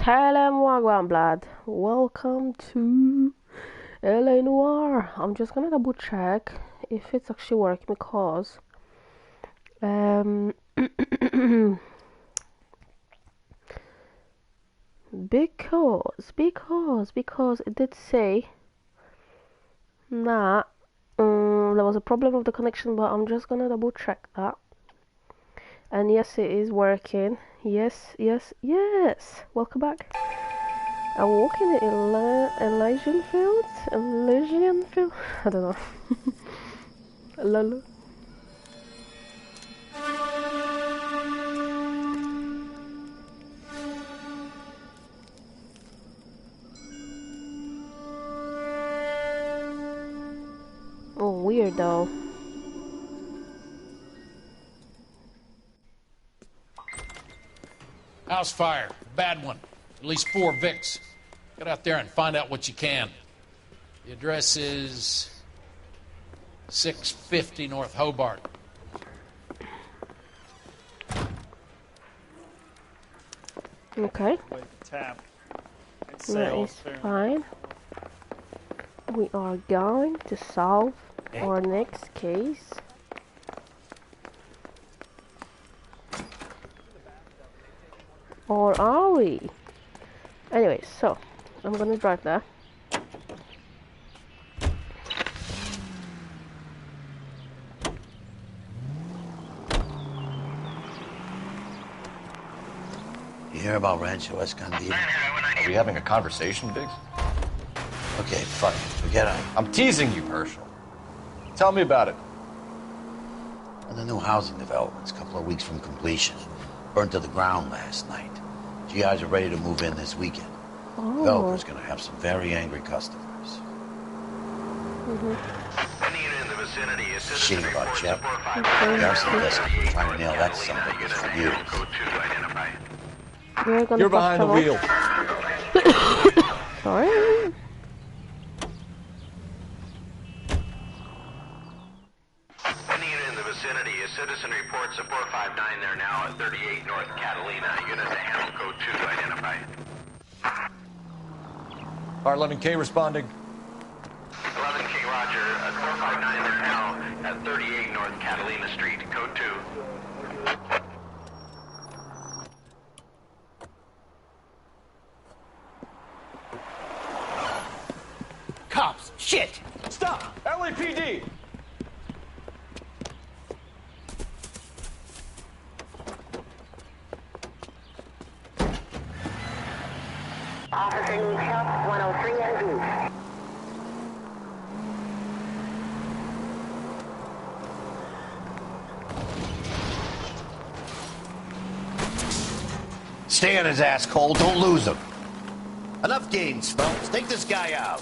Salam Wagwan Blood. Welcome to Noire. I'm just gonna double check if it's actually working um because it did say that there was a problem with the connection, but I'm just gonna double check that. And yes, it is working. Yes. Welcome back. I walk in the Elysian fields? Elysian field? I don't know. Lolo. Oh, weird though. House fire. Bad one. At least 4 Vicks. Get out there and find out what you can. The address is 650 North Hobart. Okay. Tap. That is fine. We are going to solve our next case. Or are we? Anyway, so I'm gonna drive there. You hear about Rancho Escondido? Are we having a conversation, Biggs? Okay, fuck it. Forget it. I'm teasing you, Herschel. Tell me about it. On the new housing developments, a couple of weeks from completion. Burned to the ground last night. GIs are ready to move in this weekend. Developer's gonna have some very angry customers. Any unit in the vicinity is Shit about Shep. The Arson desk has been trying to nail that son of a bitch for years. You're behind the wheel. Sorry. Any unit in the vicinity is citizen report support 59 there now at 38 North Catalina. Unit to handle code 2 identified. R11K responding. 11K Roger, 459 there now at 38 North Catalina Street, code 2. Cops! Shit! Stop! LAPD! Officer needs help, 103 en route. Stay on his ass, Cole. Don't lose him. Enough games, folks. Take this guy out.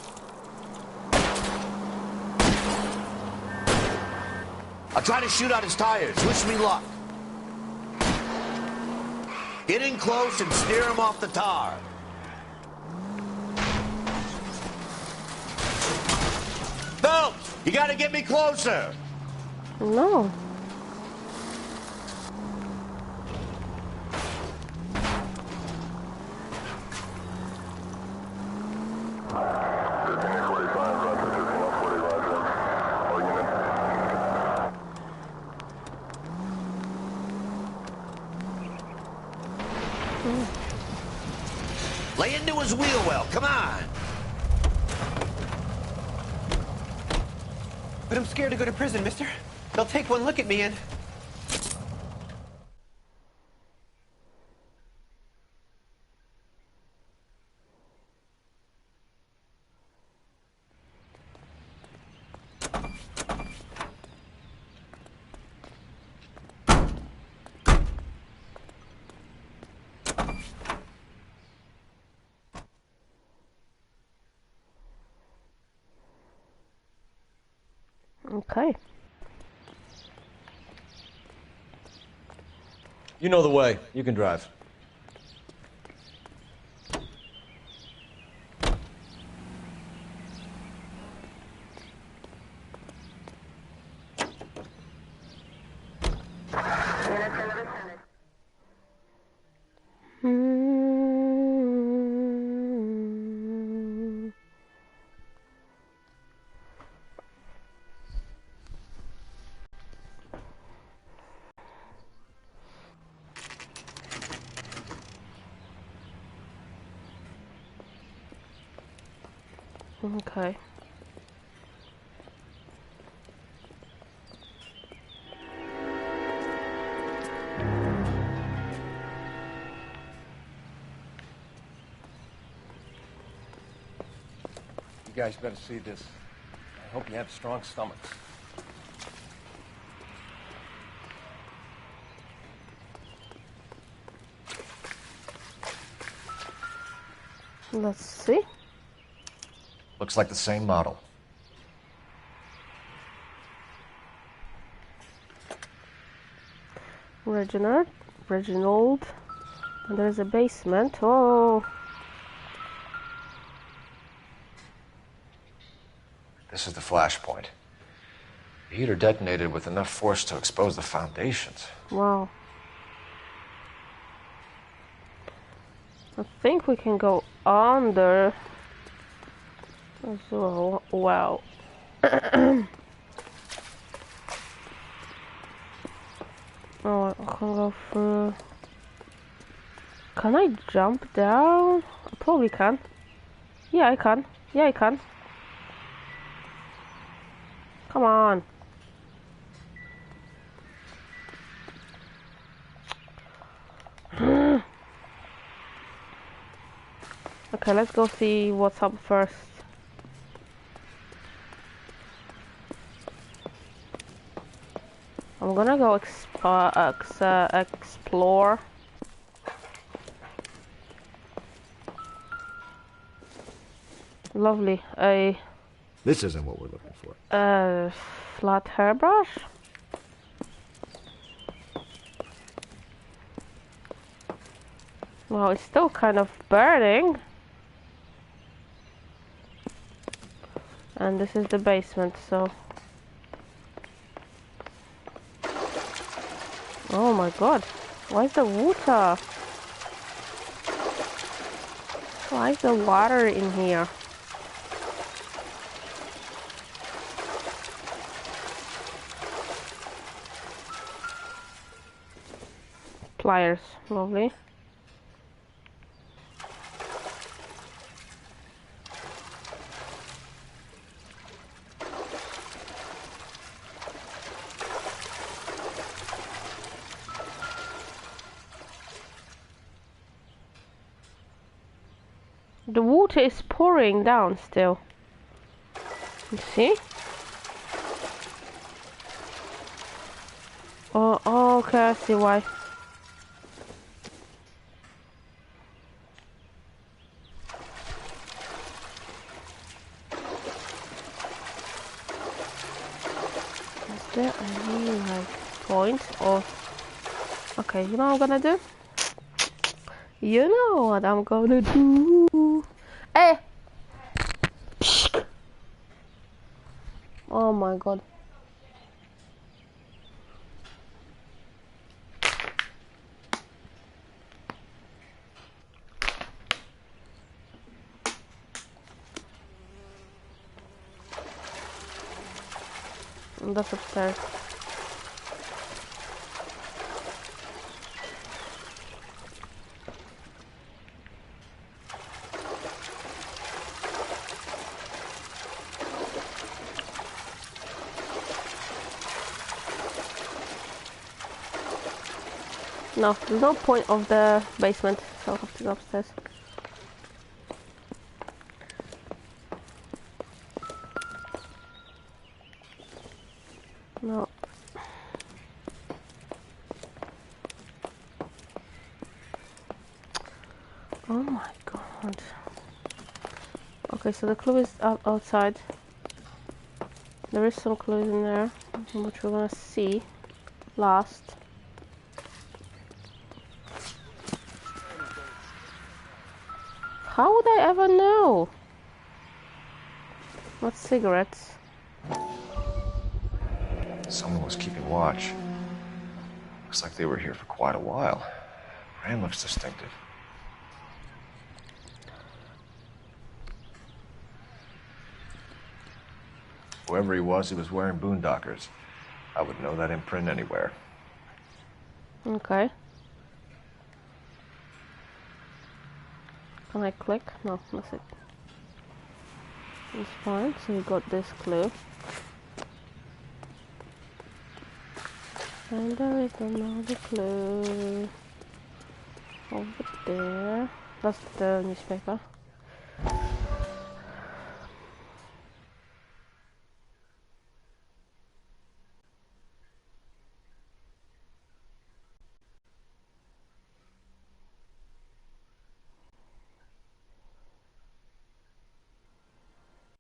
I'll try to shoot out his tires. Wish me luck. Get in close and steer him off the tar. Phelps, you gotta get me closer. No. Lay into his wheel well. Come on. But I'm scared to go to prison, mister. They'll take one look at me and... Okay. You know the way. You can drive. Okay. You guys better see this. I hope you have strong stomachs. Let's see. Looks like the same model. Reginald. And there's a basement. Oh. This is the flashpoint. The heater detonated with enough force to expose the foundations. Wow. I think we can go under as well. Wow. Oh, I can go through. Can I jump down? I probably can. Yeah, I can. Yeah, I can. Come on. Okay, let's go see what's up first. I'm gonna go explore. Lovely. This isn't what we're looking for. Flat hairbrush. Wow, it's still kind of burning. And this is the basement, so... Oh my god. Why is the water? Why is the water in here? Pliers, lovely. The water is pouring down still. You see? Oh, okay, I see why. Is there any like point or? Okay, you know what I'm gonna do? You know what I'm gonna do? Hey! Psh! Oh my god. That's upstairs. No, there's no point of the basement, so I'll have to go upstairs. No. Oh my god. Okay, so the clue is outside. There is some clues in there, which we're gonna see last. How would I ever know? What cigarettes? Someone was keeping watch. Looks like they were here for quite a while. Brand looks distinctive. Whoever he was wearing boondockers. I would know that imprint anywhere. Okay. Can I click? No, that's it. It's fine, so we got this clue. And there is another clue over there. That's the newspaper.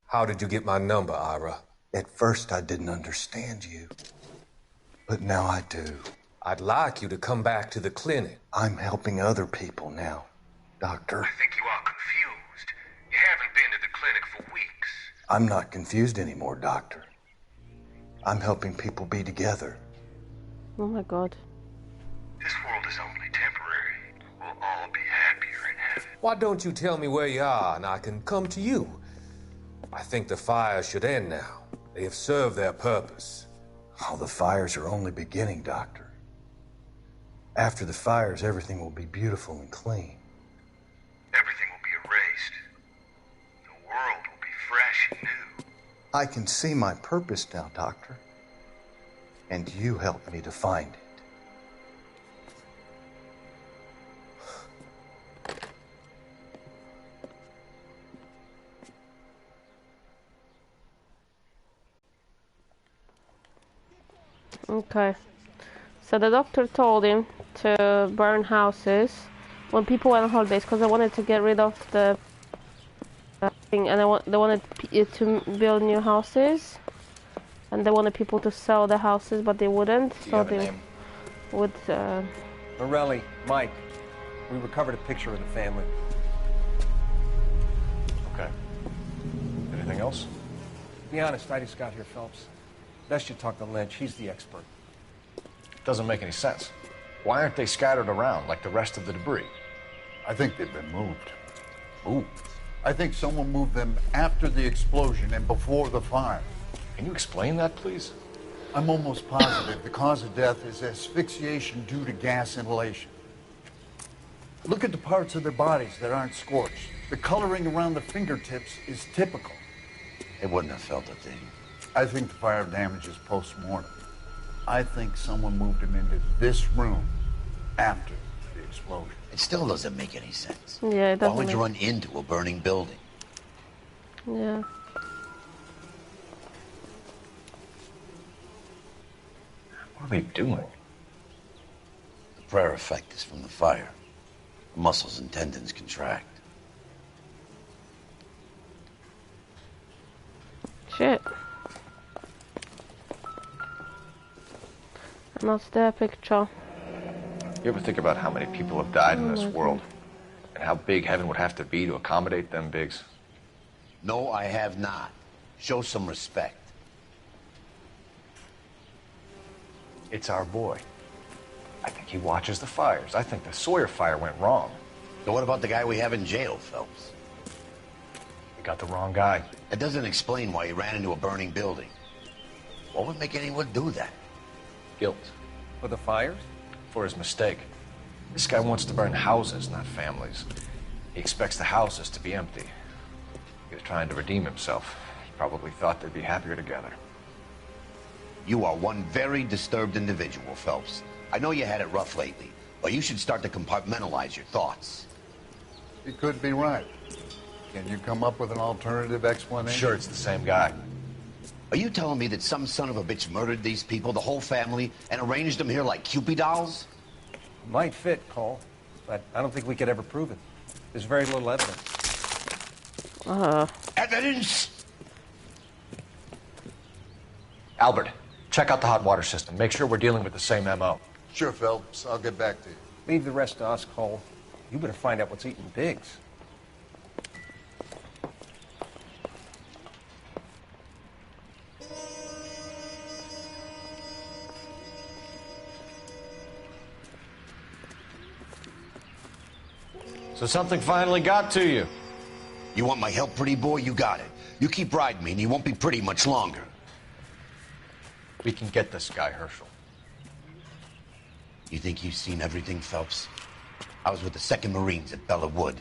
How did you get my number, Ira? At first I didn't understand you, but now I do. I'd like you to come back to the clinic. I'm helping other people now, Doctor. I think you are confused. You haven't been to the clinic for weeks. I'm not confused anymore, Doctor. I'm helping people be together. Oh my god. This world is only temporary. We'll all be happier in heaven. Why don't you tell me where you are and I can come to you? I think the fires should end now. They have served their purpose. Oh, the fires are only beginning, Doctor. After the fires, everything will be beautiful and clean. Everything will be erased. The world will be fresh and new. I can see my purpose now, Doctor. And you helped me to find it. Okay. So the doctor told him to burn houses when people went on holidays because they wanted to get rid of the thing, and they wanted to build new houses, and they wanted people to sell the houses, but they wouldn't. So they would. Morelli, Mike. We recovered a picture of the family. Okay. Anything else? Be honest, I just got here, Phelps. Best you talk to Lynch. He's the expert. Doesn't make any sense. Why aren't they scattered around like the rest of the debris? I think they've been moved. Moved? I think someone moved them after the explosion and before the fire. Can you explain that, please? I'm almost positive the cause of death is asphyxiation due to gas inhalation. Look at the parts of their bodies that aren't scorched. The coloring around the fingertips is typical. They wouldn't have felt a thing. I think the fire damage is post-mortem. I think someone moved him into this room after the explosion. It still doesn't make any sense. Yeah, it doesn't. Why would you run into a burning building? Yeah. What are they doing? The prayer effect is from the fire. The muscles and tendons contract. Shit. And that's their picture. You ever think about how many people have died in this my world? And how big heaven would have to be to accommodate them bigs? No, I have not. Show some respect. It's our boy. I think he watches the fires. I think the Sawyer fire went wrong. So what about the guy we have in jail, Phelps? We got the wrong guy. That doesn't explain why he ran into a burning building. What would make anyone do that? Guilt. For the fires? For his mistake. This guy wants to burn houses, not families. He expects the houses to be empty. He was trying to redeem himself. He probably thought they'd be happier together. You are one very disturbed individual, Phelps. I know you had it rough lately, but you should start to compartmentalize your thoughts. He could be right. Can you come up with an alternative explanation? Sure, it's the same guy. Are you telling me that some son of a bitch murdered these people, the whole family, and arranged them here like Cupid dolls? Might fit, Cole, but I don't think we could ever prove it. There's very little evidence. Evidence? Albert, check out the hot water system. Make sure we're dealing with the same MO. Sure, Phelps. I'll get back to you. Leave the rest to us, Cole. You better find out what's eating Biggs. So something finally got to you. You want my help, pretty boy? You got it. You keep riding me and you won't be pretty much longer. We can get this guy, Herschel. You think you've seen everything, Phelps? I was with the 2nd Marines at Bella Wood.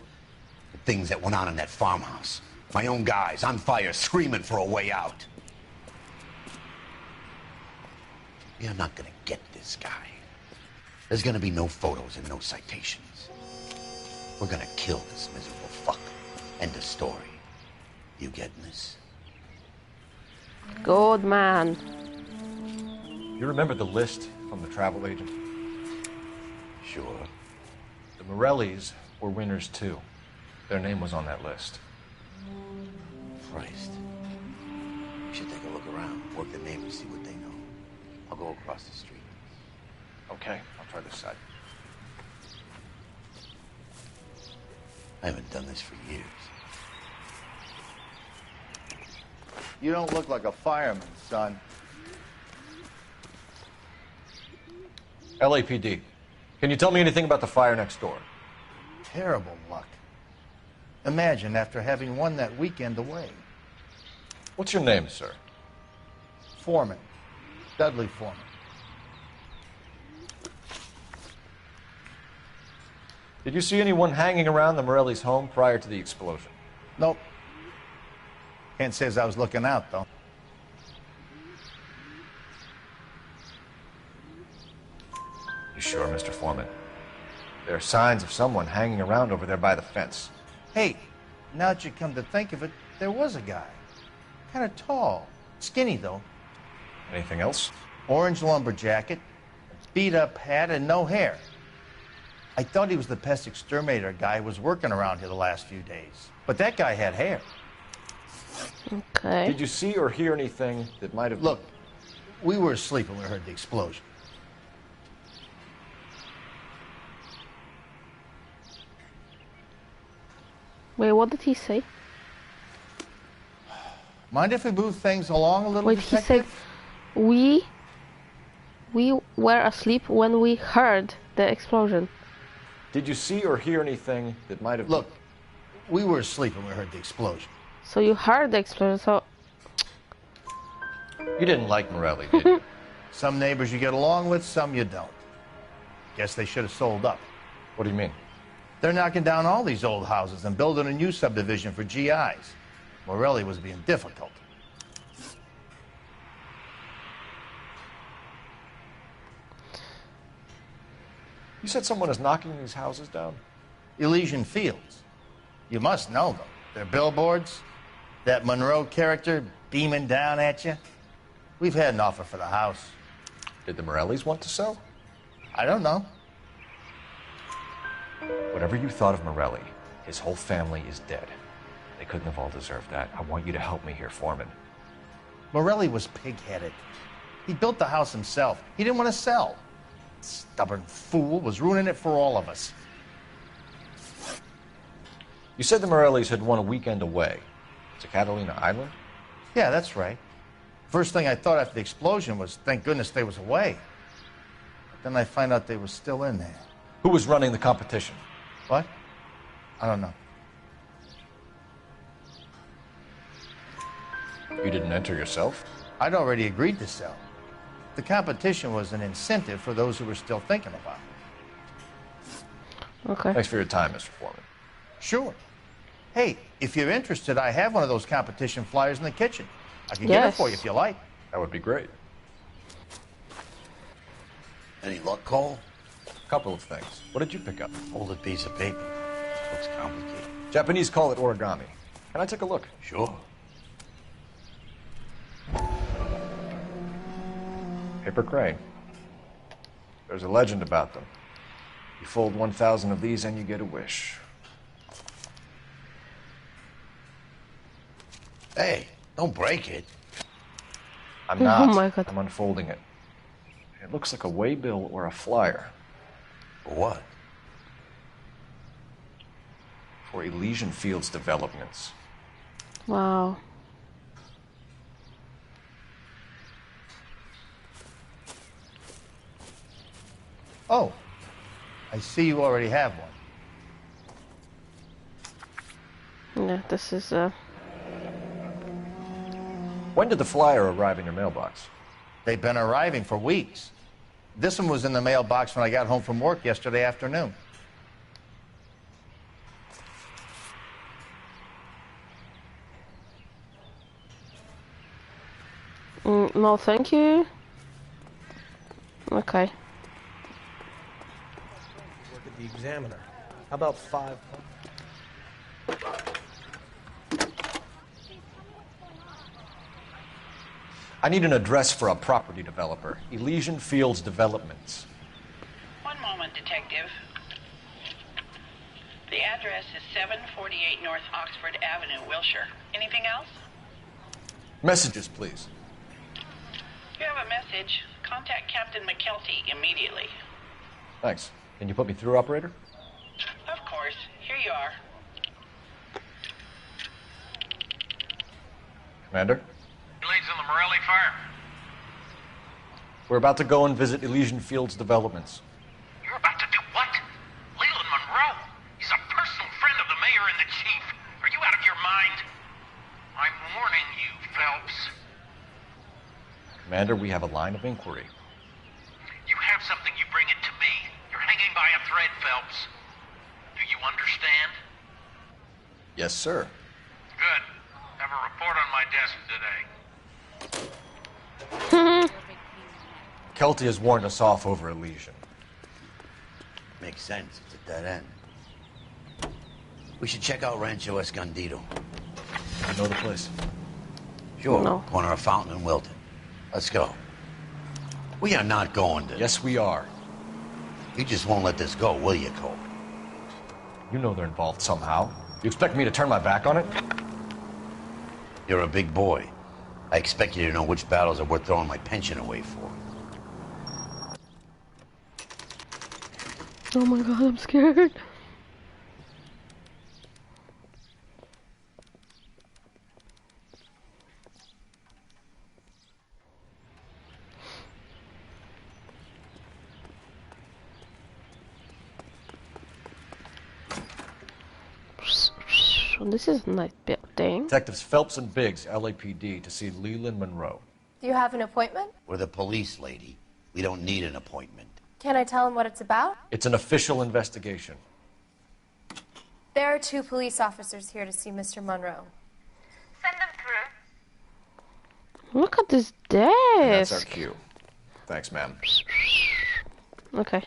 The things that went on in that farmhouse. My own guys on fire, screaming for a way out. You're not gonna get this guy. There's gonna be no photos and no citations. We're gonna kill this miserable fuck. End of story. You getting this? Good man. You remember the list from the travel agent? Sure. The Morellis were winners too. Their name was on that list. Christ. We should take a look around, work the neighbors, see what they know. I'll go across the street. Okay, I'll try this side. I haven't done this for years. You don't look like a fireman, son. LAPD. Can you tell me anything about the fire next door? Terrible luck. Imagine after having won that weekend away. What's your name, sir? Foreman. Dudley Foreman. Did you see anyone hanging around the Morellis' home prior to the explosion? Nope. Can't say as I was looking out, though. You sure, Mr. Foreman? There are signs of someone hanging around over there by the fence. Hey, now that you come to think of it, there was a guy. Kind of tall. Skinny, though. Anything else? Orange lumber jacket, beat-up hat, and no hair. I thought he was the pest exterminator guy who was working around here the last few days. But that guy had hair. Okay. Did you see or hear anything that might have... Look, we were asleep when we heard the explosion. Wait, what did he say? Mind if we move things along a little, Wait, he said we were asleep when we heard the explosion. Did you see or hear anything that might have... Look, we were asleep when we heard the explosion. So you heard the explosion, so... You didn't like Morelli, did you? Some neighbors you get along with, some you don't. Guess they should have sold up. What do you mean? They're knocking down all these old houses and building a new subdivision for GIs. Morelli was being difficult. You said someone is knocking these houses down? Elysian Fields. You must know them. They're billboards. That Monroe character beaming down at you. We've had an offer for the house. Did the Morellis want to sell? I don't know. Whatever you thought of Morelli, his whole family is dead. They couldn't have all deserved that. I want you to help me here, Foreman. Morelli was pig-headed. He built the house himself. He didn't want to sell. Stubborn fool was ruining it for all of us. You said the Morellis had won a weekend away to Catalina Island? Yeah, that's right. First thing I thought after the explosion was, thank goodness they was away. But then I find out they were still in there. Who was running the competition? What? I don't know. You didn't enter yourself? I'd already agreed to sell. The competition was an incentive for those who were still thinking about it. Okay. Thanks for your time, Mr. Foreman. Sure. Hey, if you're interested, I have one of those competition flyers in the kitchen. I can get it for you if you like. That would be great. Any luck, Cole? A couple of things. What did you pick up? Folded piece of paper. Looks complicated. Japanese call it origami. Can I take a look? Sure. Paper crane. There's a legend about them. You fold 1,000 of these and you get a wish. Hey, don't break it. I'm not. Oh my God. I'm unfolding it. It looks like a waybill or a flyer. For what? For Elysian Fields developments. Wow. Oh, I see you already have one. Yeah, this is When did the flyer arrive in your mailbox? They've been arriving for weeks. This one was in the mailbox when I got home from work yesterday afternoon. No, thank you. Okay. Work at the Examiner. How about 5? I need an address for a property developer. Elysian Fields Developments. One moment, Detective. The address is 748 North Oxford Avenue, Wilshire. Anything else? Messages, please. If you have a message, contact Captain McKelty immediately. Thanks. Can you put me through, operator? Of course. Here you are. Commander? Leads in the Morelli fire. We're about to go and visit Elysian Fields Developments. You're about to do what? Leland Monroe. He's a personal friend of the mayor and the chief. Are you out of your mind? I'm warning you, Phelps. Commander, we have a line of inquiry. You have something, you bring it to me. You're hanging by a thread, Phelps. Do you understand? Yes, sir. Good. Have a report on my desk today. Kelty has warned us off over Elysian. Makes sense. It's a dead end. We should check out Rancho Escondido. You know the place? Sure. No. Corner of Fountain and Wilton. Let's go. We are not going to... Yes, we are. You just won't let this go, will you, Cole? You know they're involved somehow. You expect me to turn my back on it? You're a big boy. I expect you to know which battles are worth throwing my pension away for. Oh my god, I'm scared. This is a nice building. Detectives Phelps and Biggs, LAPD, to see Leland Monroe. Do you have an appointment? We're the police, lady. We don't need an appointment. Can I tell him what it's about? It's an official investigation. There are 2 police officers here to see Mr. Monroe. Send them through. Look at this desk. And that's our cue. Thanks, ma'am. Okay.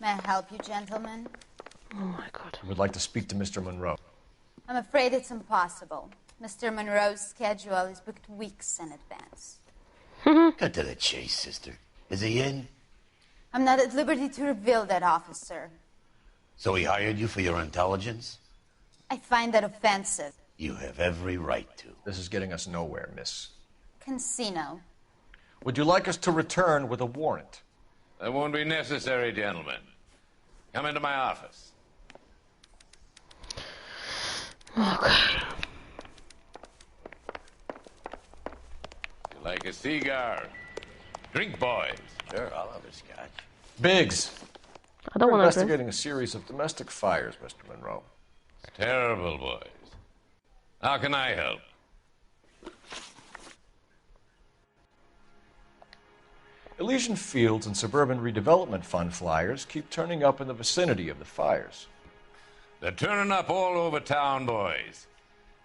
May I help you, gentlemen? Oh my god. We would like to speak to Mr. Monroe. I'm afraid it's impossible. Mr. Monroe's schedule is booked weeks in advance. Cut to the chase, sister. Is he in? I'm not at liberty to reveal that, officer. So he hired you for your intelligence? I find that offensive. You have every right to. This is getting us nowhere, miss. Casino. Would you like us to return with a warrant? That won't be necessary, gentlemen. Come into my office. Oh god. You like a cigar? Drink, boys. Sure, I'll have a scotch. Biggs. I don't We're want to investigating a series of domestic fires, Mr. Monroe. It's terrible, boys. How can I help? Elysian Fields and Suburban Redevelopment Fund flyers keep turning up in the vicinity of the fires. They're turning up all over town, boys.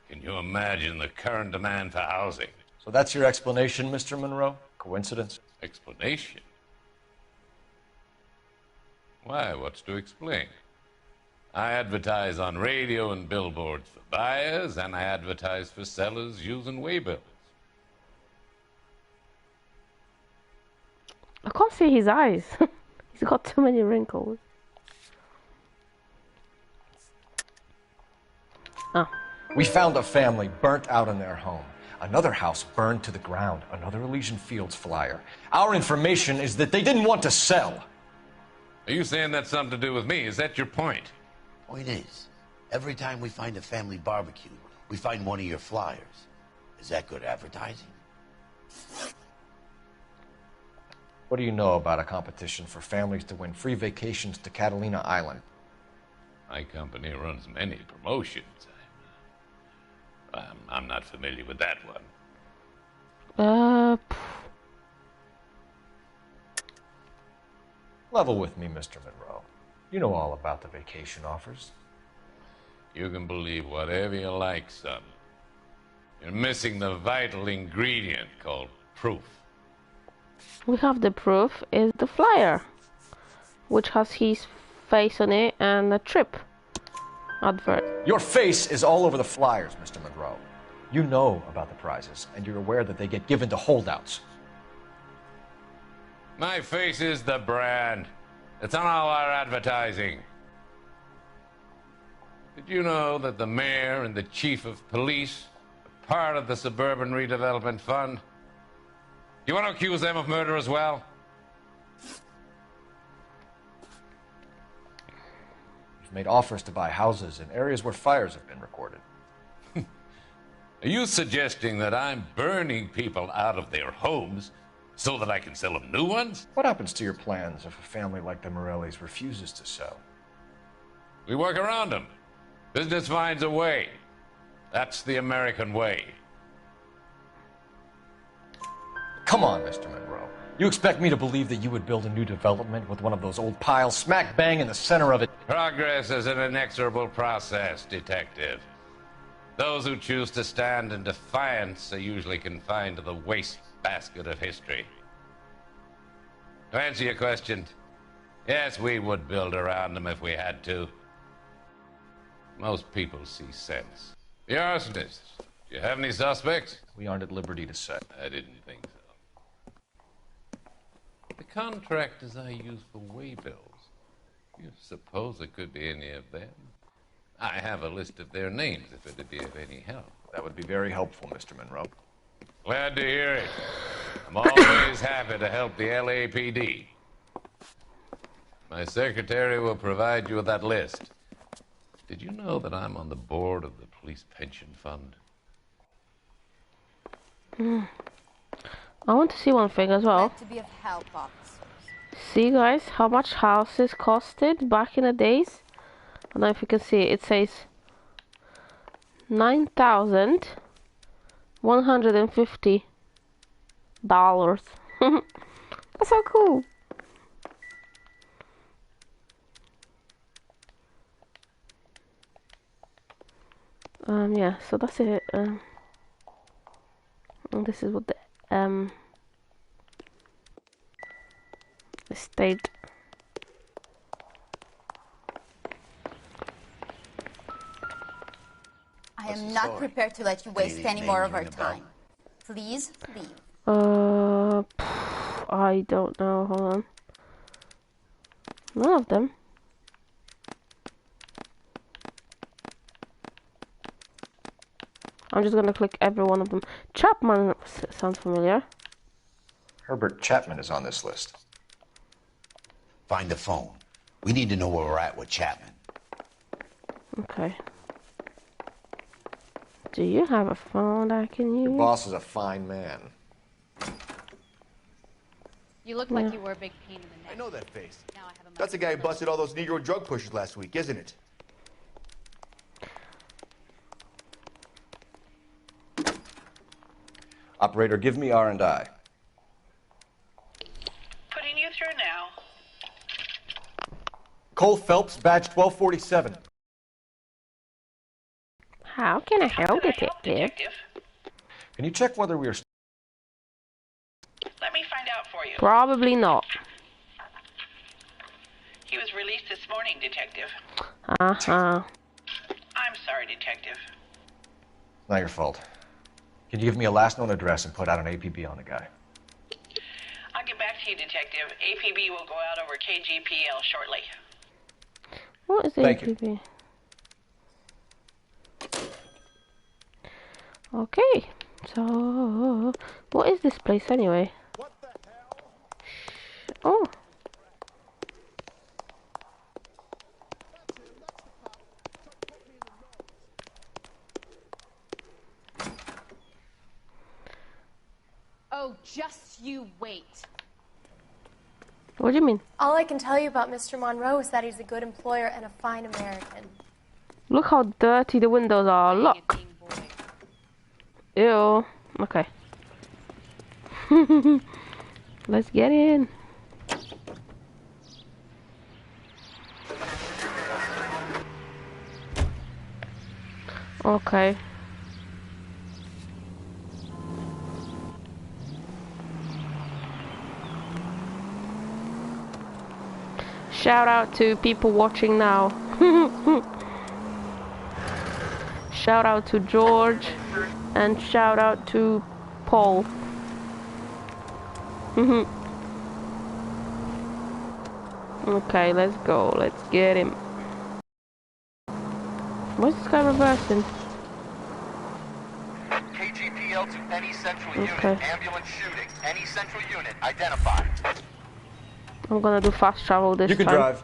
Can you imagine the current demand for housing? So that's your explanation, Mr. Monroe? Coincidence? Explanation? Why, what's to explain? I advertise on radio and billboards for buyers, and I advertise for sellers using waybills. I can't see his eyes. He's got too many wrinkles. Oh. We found a family burnt out in their home. Another house burned to the ground. Another Elysian Fields flyer. Our information is that they didn't want to sell. Are you saying that's something to do with me? Is that your point? Point is, every time we find a family barbecue, we find one of your flyers. Is that good advertising? What do you know about a competition for families to win free vacations to Catalina Island? My company runs many promotions. I'm not familiar with that one. Level with me, Mr. Monroe. You know all about the vacation offers. You can believe whatever you like, son. You're missing the vital ingredient called proof. We have the proof, is the flyer, which has his face on it and a trip advert. Your face is all over the flyers, Mr. Monroe. You know about the prizes, and you're aware that they get given to holdouts. My face is the brand. It's on all our advertising. Did you know that the mayor and the chief of police are part of the Suburban Redevelopment Fund? You want to accuse them of murder as well? You've made offers to buy houses in areas where fires have been recorded. Are you suggesting that I'm burning people out of their homes so that I can sell them new ones? What happens to your plans if a family like the Morellis refuses to sell? We work around them. Business finds a way. That's the American way. Come on, Mr. Monroe. You expect me to believe that you would build a new development with one of those old piles smack bang in the center of it? Progress is an inexorable process, Detective. Those who choose to stand in defiance are usually confined to the wastebasket of history. To answer your question, yes, we would build around them if we had to. Most people see sense. The arsonists, do you have any suspects? We aren't at liberty to say. I didn't think so. The contractors I use for waybills, you suppose it could be any of them? I have a list of their names if it'd be of any help. That would be very helpful, Mr. Monroe. Glad to hear it. I'm always happy to help the LAPD. My secretary will provide you with that list. Did you know that I'm on the board of the police pension fund? I want to see one thing as well. To be of help, officers. See, guys, how much houses costed back in the days? I don't know if you can see it. It says $9,150. That's so cool. Yeah, so that's it. And this is what the estate. I am not prepared to let you waste any more of our time. Please leave. I don't know. Hold on. None of them. I'm just gonna click every one of them. Chapman sounds familiar. Herbert Chapman is on this list. Find the phone. We need to know where we're at with Chapman. Okay. Do you have a phone I can use? Your boss is a fine man. You look like you were a big pain in the neck. I know that face. Now I have a That's the guy who busted all those Negro drug pushers last week, isn't it? Operator, give me R&I. Putting you through now. Cole Phelps, badge 1247. How can I help, detective? Can you check whether we are... Let me find out for you. Probably not. He was released this morning, Detective. Uh-huh. I'm sorry, Detective. Not your fault. Can you give me a last known address and put out an APB on the guy? I'll get back to you, Detective. APB will go out over KGPL shortly. What is Thank APB? Okay, so what is this place anyway? Oh. Oh, just you wait. What do you mean? All I can tell you about Mr. Monroe is that he's a good employer and a fine American. Look how dirty the windows are. Look. Ew. Okay. Let's get in. Okay. Shout out to people watching now. Shout out to George and shout out to Paul. Okay, let's go. Let's get him. Why's this guy reversing? KGPL to any central Okay. unit. Ambulance shooting. Any central unit. Identify. I'm gonna do fast travel this time. You can drive.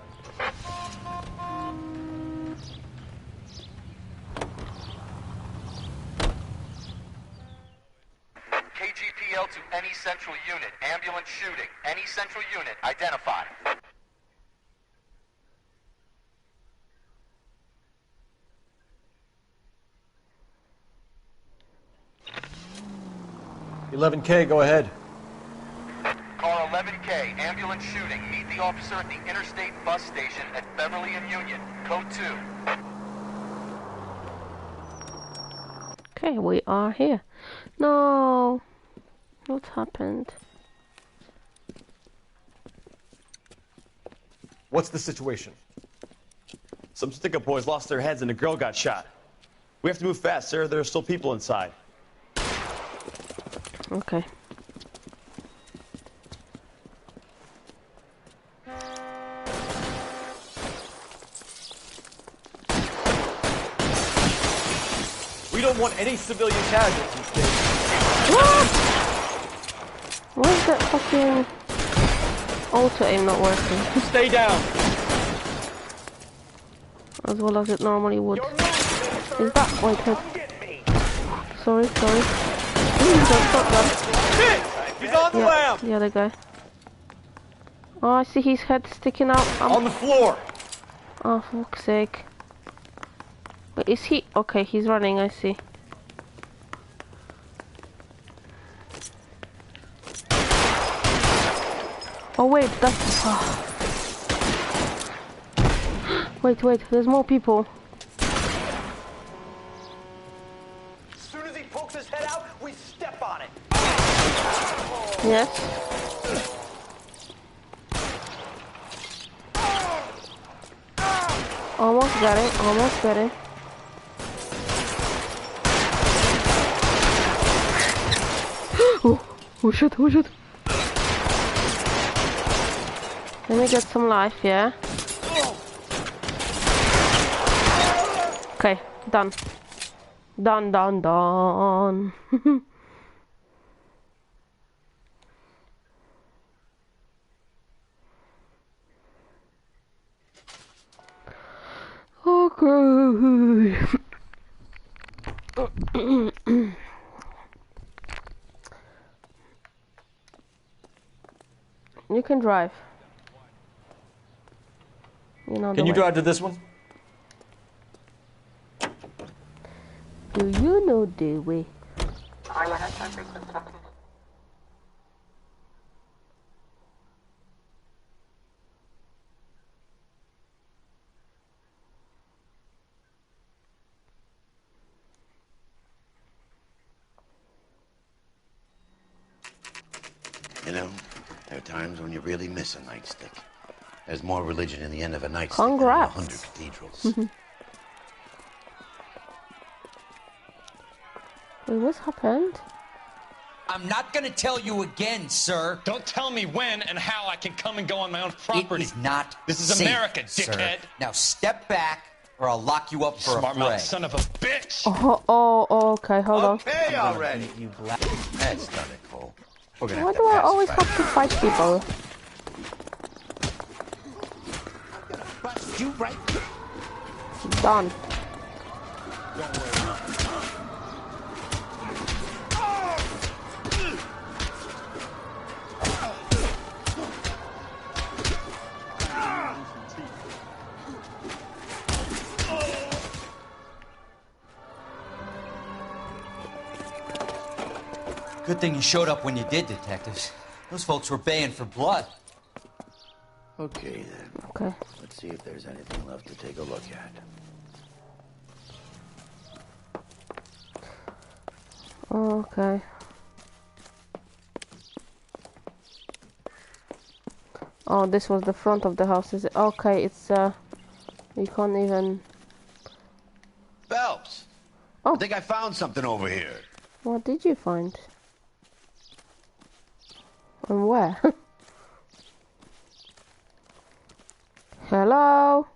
KGPL to any central unit. Ambulance shooting. Any central unit. Identify. $11K, go ahead. Car 11K, ambulance shooting. Meet the officer at the Interstate Bus Station at Beverly and Union. Code 2. Okay, we are here. No. What happened? What's the situation? Some stick-up boys lost their heads and a girl got shot. We have to move fast, sir. There are still people inside. Okay. We don't want any civilian casualties, Dave. What? Why is that fucking auto aim not working? Stay down. As well as it normally would. Is that wait? Sorry. Don't stop that. He's on the lamp. The other guy. Oh, I see his head sticking out. On the floor. Oh, for fuck's sake. Wait, is he? Okay, he's running, I see. Oh, wait, that's... Oh. Wait, there's more people. As soon as he pokes his head out, we step on it. Yes. Almost got it. Oh shit. Let me get some life, yeah? Okay, done. Done. Okay. You can drive. You know. Can you drive to this one? Do you know the way? You know, there are times when you really miss a nightstick. There's more religion in the end of a nightstick Congrats. than 100 cathedrals. Wait, what's happened? I'm not gonna tell you again, sir. Don't tell me when and how I can come and go on my own property. It is not This is safe, America, sir. dickhead. Now step back, or I'll lock you up for a Smart fray. mouth son of a bitch. Oh, okay, hold on. Okay, already. That's done it, Cole. We're gonna Why have to do I pass always by. have to fight people? Bust you right. Done. Good thing you showed up when you did, detectives. Those folks were baying for blood. Okay, then. Okay. Let's see if there's anything left to take a look at. Okay. Oh, this was the front of the house, is it? Okay, it's you can't even... Phelps! Oh. I think I found something over here. What did you find? And where? Hello?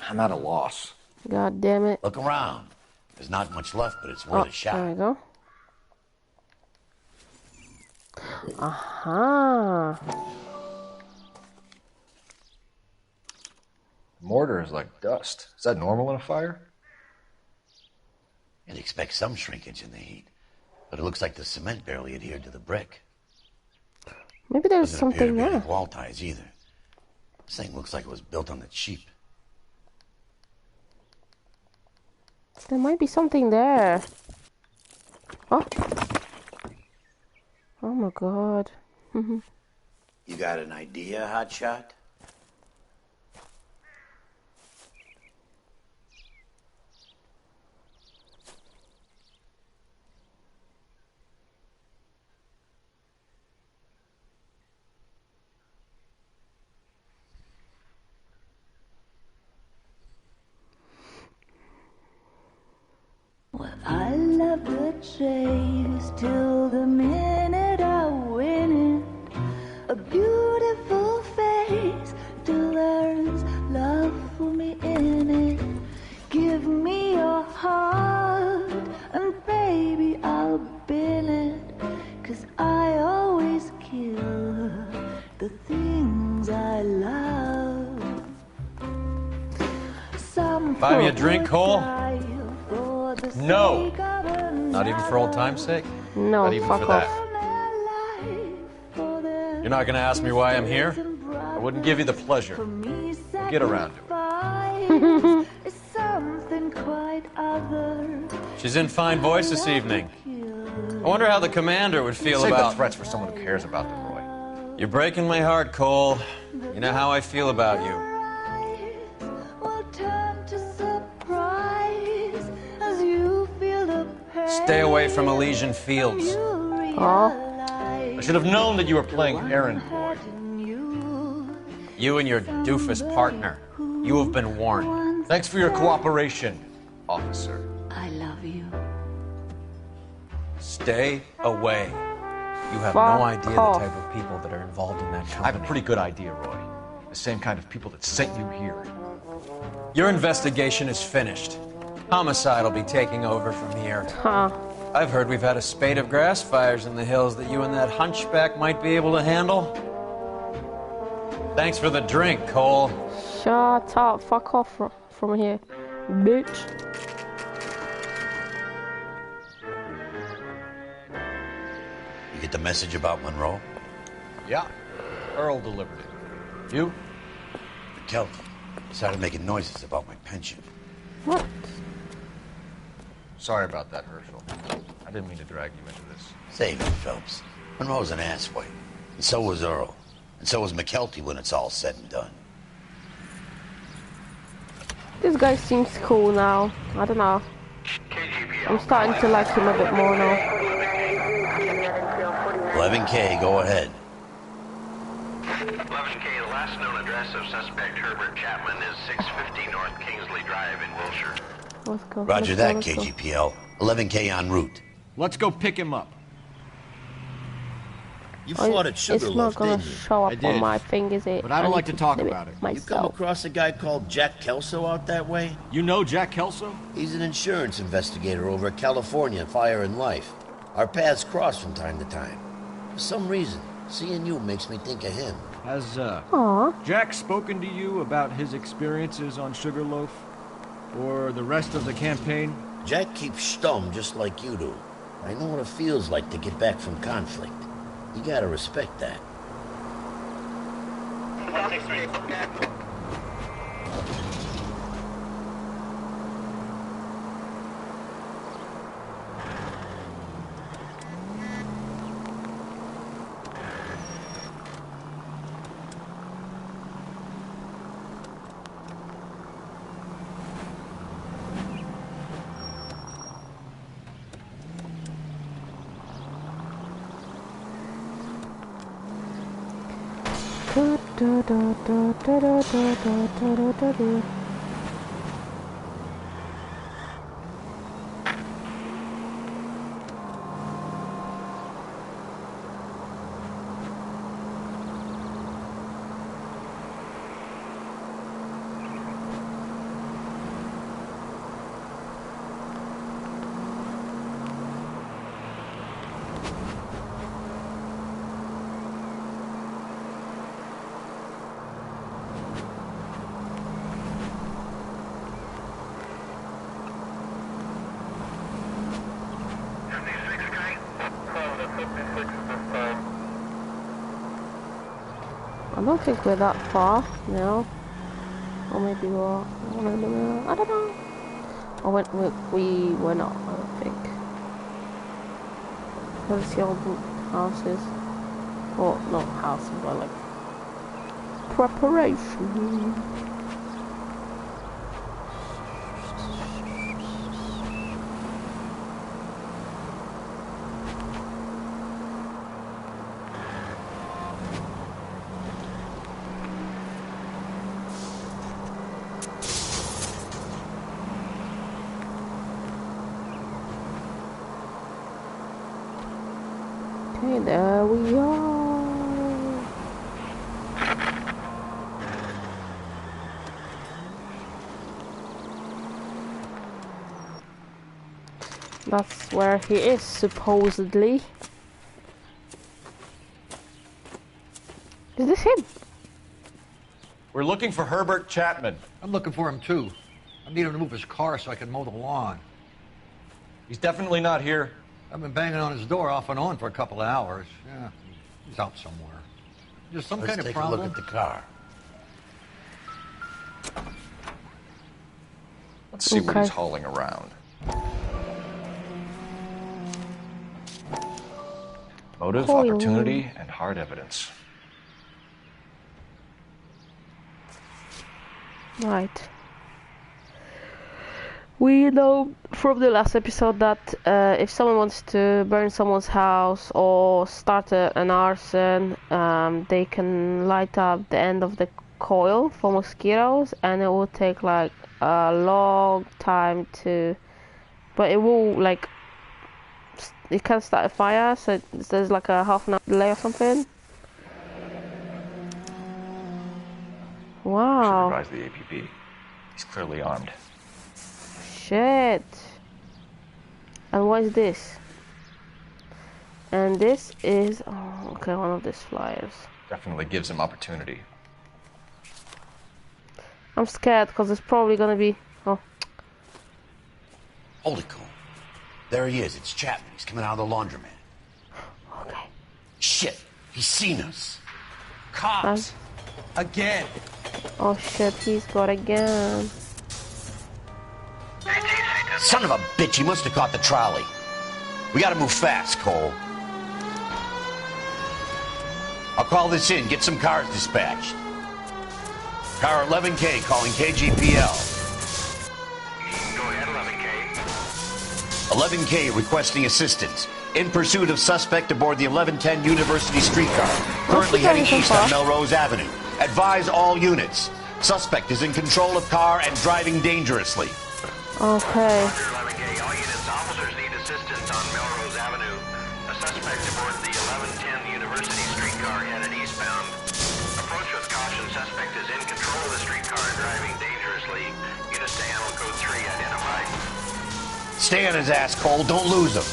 I'm at a loss. God damn it. Look around. There's not much left, but it's worth a shot. There we go. Aha. Mortar is like dust. Is that normal in a fire? You'd expect some shrinkage in the heat, but it looks like the cement barely adhered to the brick. Maybe there's Doesn't appear something to be there. any wall ties either. This thing looks like it was built on the cheap. There might be something there. Oh. Oh my god. You got an idea, Hotshot? I love the chase till the minute I win it. A beautiful face till there's love for me in it. Give me your heart and baby I'll bill it. 'Cause I always kill the things I love. Some Buy me a folk drink, would Cole? die for the No. sake of a Not even for old time's sake? No, Not even fuck for off. that. You're not gonna ask me why I'm here? I wouldn't give you the pleasure. We'll get around to it. Is something quite other. She's in fine voice this evening. I wonder how the commander would feel Save about... the threats for someone who cares about them, Roy. You're breaking my heart, Cole. You know how I feel about you. Will turn to surprise as you feel the pain. Stay away from Elysian Fields. Oh. I should have known that you were playing errand boy. You and your doofus partner. You have been warned. Thanks for your cooperation, officer. I love you. Stay away. You have Fuck no idea off. the type of people that are involved in that I have company. a pretty good idea, Roy. The same kind of people that sent you here. Your investigation is finished. Homicide will be taking over from here. Huh. I've heard we've had a spate of grass fires in the hills that you and that hunchback might be able to handle. Thanks for the drink, Cole. Shut up. Fuck off from here. Bitch. You get the message about Monroe? Yeah. Earl delivered it. You? McKelvey started making noises about my pension. What? Sorry about that, Herschel. I didn't mean to drag you into this. Save it, Phelps. Monroe's an asswipe. And so was Earl. And so was McKelvey when it's all said and done. This guy seems cool now. I don't know. I'm starting to like him a bit more now. 11K, go ahead. 11K, the last known address of suspect Herbert Chapman is 650 North Kingsley Drive in Wilshire. Let's go. Roger let's that, go, let's go. KGPL. 11K en route. Let's go pick him up. You Oh, fought at it's Sugarloaf, not gonna didn't you? show up I on did. my thing, is it? But I don't need like to talk do about it. You come myself. across a guy called Jack Kelso out that way? You know Jack Kelso? He's an insurance investigator over at California Fire and Life. Our paths cross from time to time. For some reason, seeing you makes me think of him. Has Aw. Jack spoken to you about his experiences on Sugarloaf? Or the rest of the campaign? Jack keeps stum just like you do. I know what it feels like to get back from conflict. You gotta respect that. I don't think we're that far now. Or maybe we're... I don't know. Or we were not, I don't think. Let's see all the houses. Or not houses, but like preparation. Okay, there we are. That's where he is, supposedly. Is this him? We're looking for Herbert Chapman. I'm looking for him too. I need him to move his car so I can mow the lawn. He's definitely not here. I've been banging on his door off and on for a couple of hours. Yeah, he's out somewhere. There's some kind of problem. Let's take a look at the car. Let's see what he's hauling around. Motive, opportunity, and hard evidence. Right. We know from the last episode that if someone wants to burn someone's house or start an arson, they can light up the end of the coil for mosquitoes, and it will take like a long time to, but it will like, it can start a fire, so there's like a half an hour delay or something. Wow. Supervise the APB. He's clearly armed. Shit. And what is this? And this is, oh, okay, one of these flyers. Definitely gives him opportunity. I'm scared because it's probably gonna be, oh. Hold it, Cole. There he is. It's Chapman. He's coming out of the laundromat. Okay. Shit. He's seen us. Cops. Again. Oh shit, he's got a gun. Son of a bitch, he must have caught the trolley. We gotta move fast, Cole. I'll call this in, get some cars dispatched. Car 11K calling KGPL. Go ahead, 11K. 11K requesting assistance. In pursuit of suspect aboard the 1110 University streetcar. Currently heading east on Melrose Avenue. Advise all units. Suspect is in control of car and driving dangerously. Okay. Roger, 11K. All units, officers need assistance on Melrose Avenue. A suspect aboard the 1110 University streetcar headed eastbound. Approach with caution. Suspect is in control of the streetcar and driving dangerously. Units to handle code 3 identified. Stay on his ass, Cole. Don't lose him.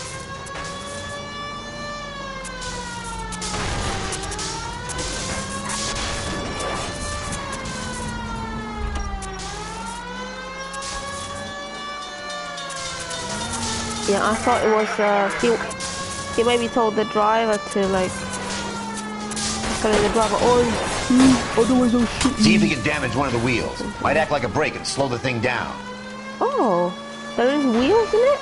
Yeah, I thought it was, he maybe told the driver to, like, telling the driver, oh, otherwise I'll shoot you. See if he can damage one of the wheels. Might act like a brake and slow the thing down. Oh, there is wheels in it?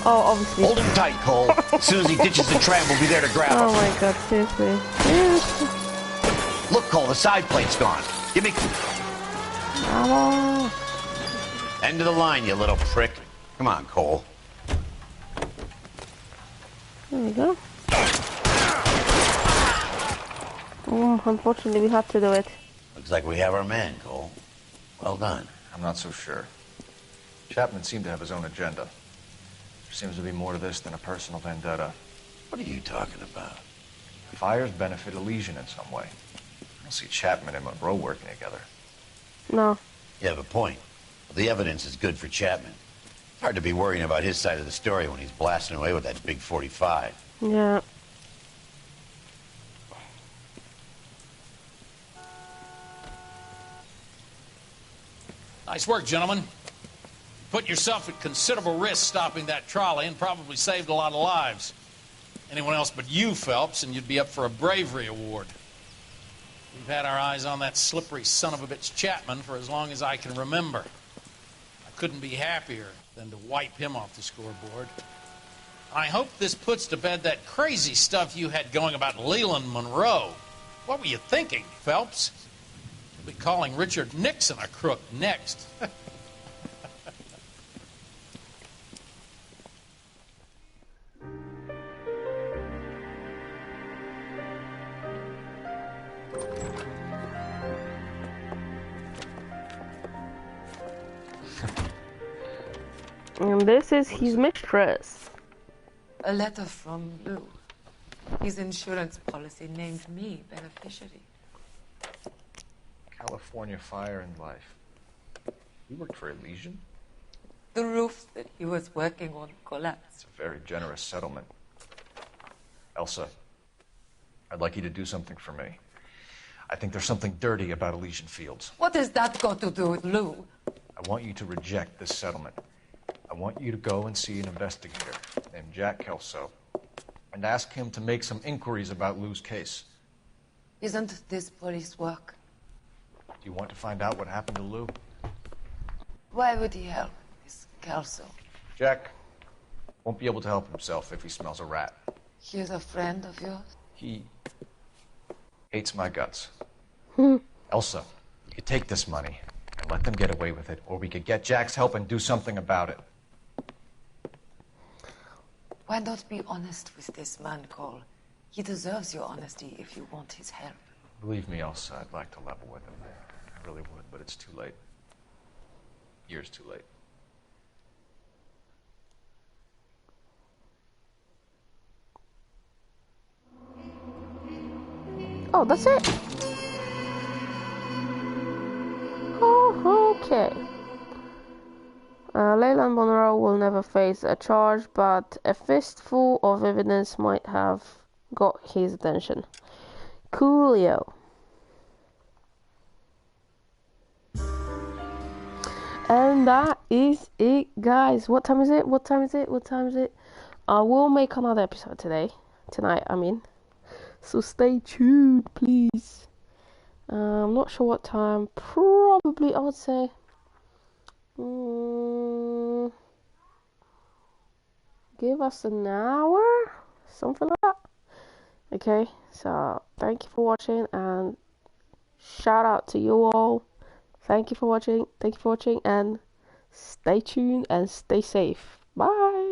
Oh, obviously. Hold him tight, Cole. As soon as he ditches the tram, we'll be there to grab him. Oh my god, seriously. Look, Cole, the side plate's gone. Give me... Bravo. End of the line, you little prick. Come on, Cole. There we go. Unfortunately, we had to do it. Looks like we have our man, Cole. Well done. I'm not so sure. Chapman seemed to have his own agenda. There seems to be more to this than a personal vendetta. What are you talking about? The fires benefit Elysian in some way. I don't see Chapman and Monroe working together. No. You have a point. The evidence is good for Chapman. It's hard to be worrying about his side of the story when he's blasting away with that big 45. Yeah. Nice work, gentlemen. Put yourself at considerable risk stopping that trolley and probably saved a lot of lives. Anyone else but you, Phelps, and you'd be up for a bravery award. We've had our eyes on that slippery son of a bitch Chapman for as long as I can remember. I couldn't be happier than to wipe him off the scoreboard. I hope this puts to bed that crazy stuff you had going about Leland Monroe. What were you thinking, Phelps? You'll be calling Richard Nixon a crook next. And this is his mistress. A letter from Lou. His insurance policy named me beneficiary. California Fire and Life. You worked for Elysian? The roof that he was working on collapsed. It's a very generous settlement. Elsa, I'd like you to do something for me. I think there's something dirty about Elysian Fields. What has that got to do with Lou? I want you to reject this settlement. I want you to go and see an investigator named Jack Kelso and ask him to make some inquiries about Lou's case. Isn't this police work? Do you want to find out what happened to Lou? Why would he help this Kelso? Jack won't be able to help himself if he smells a rat. He's a friend of yours? He hates my guts. Elsa, you could take this money and let them get away with it, or we could get Jack's help and do something about it. Why not be honest with this man, Cole? He deserves your honesty if you want his help. Believe me, Elsa, I'd like to level with him. I really would, but it's too late. Years too late. Oh, that's it? Oh, okay. Leland Monroe will never face a charge, but a fistful of evidence might have got his attention. Coolio. And that is it, guys. What time is it? What time is it? What time is it? I will make another episode tonight, I mean. So stay tuned, please. I'm not sure what time. Probably, I would say. Give us an hour, something like that. Okay, so thank you for watching, and shout out to you all. Thank you for watching, and stay tuned and stay safe. Bye.